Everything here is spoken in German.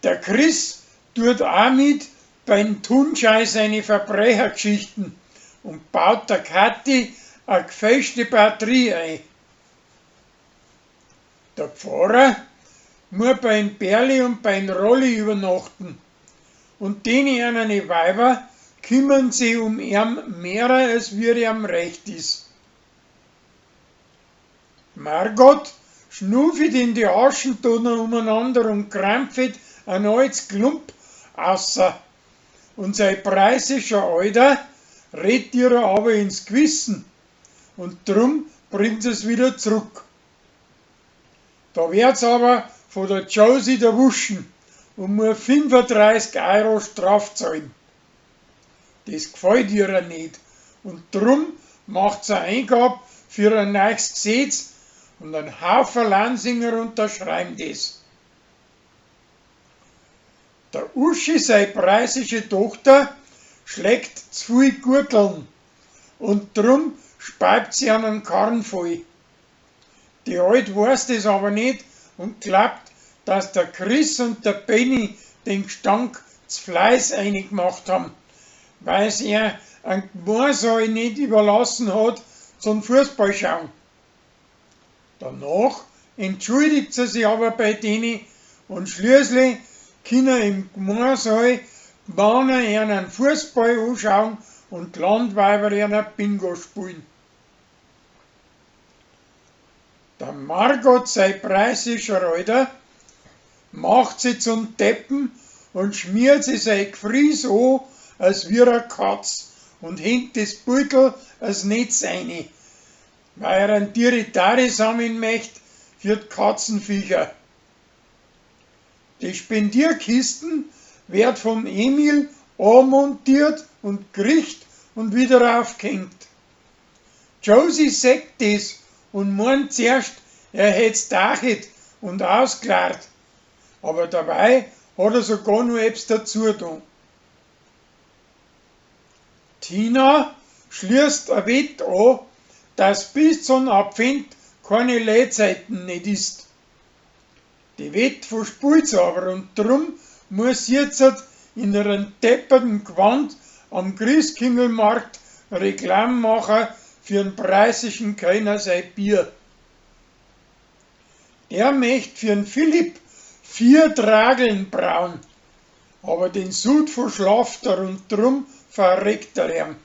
Der Chris tut auch mit beim Tunschei seine Verbrechergeschichten und baut der Kathi eine gefälschte Batterie ein. Der Pfarrer muss beim Berli und beim Rolli übernachten und die einen Weiber kümmern sich um ihn mehr, als wie ihm recht ist. Margot schnuffet in die Aschentonne umeinander und krampft ein altes Klump außer. Und sein preisischer Alter redet ihr aber ins Gewissen und drum bringt es wieder zurück. Da wird's aber von der Josie erwuschen und muss 35 € Straf zahlen. Das gefällt ihr nicht und drum macht sie eine Eingabe für ein neues Gesetz und ein Haufen Lansinger unterschreiben das. Der Uschi, seine preisische Tochter, schlägt zu viel Gurteln und drum speibt sie an einen Karren voll. Die Alte weiß das aber nicht und glaubt, dass der Chris und der Benny den Gestank zu Fleiß eingemacht haben, weil sie einen Gemeinsaal nicht überlassen hat zum Fußballschauen. Danach entschuldigt sie sich aber bei denen und schließlich können im Gemeinsaal Männer einen Fußball anschauen und Landweiber einen Bingo spielen. Der Margot, sein preisischer Alter, macht sie zum Deppen und schmiert sie sein Gefries an, als wie eine Katz und hängt das Beutel als Netz rein, weil er einen Tiritari sammeln möchte für die Katzenviecher. Die Spendierkisten werden vom Emil anmontiert und gerichtet und wieder aufgehängt. Josie sagt das und meint zuerst, er hätt's dachet und ausgeklärt, aber dabei hat er sogar noch etwas dazu getan. Tina schließt ein Wett an, dass bis zum Advent keine Leihzeiten nicht ist. Die Wett verspielt aber und drum muss jetzt in einem depperten Gewand am Christkindlmarkt Reklame machen für einen preisischen Kellner sein Bier. Er möchte für den Philipp 4 Trageln brauen, aber den Sud verschlaft er und drum verreckt er ihm.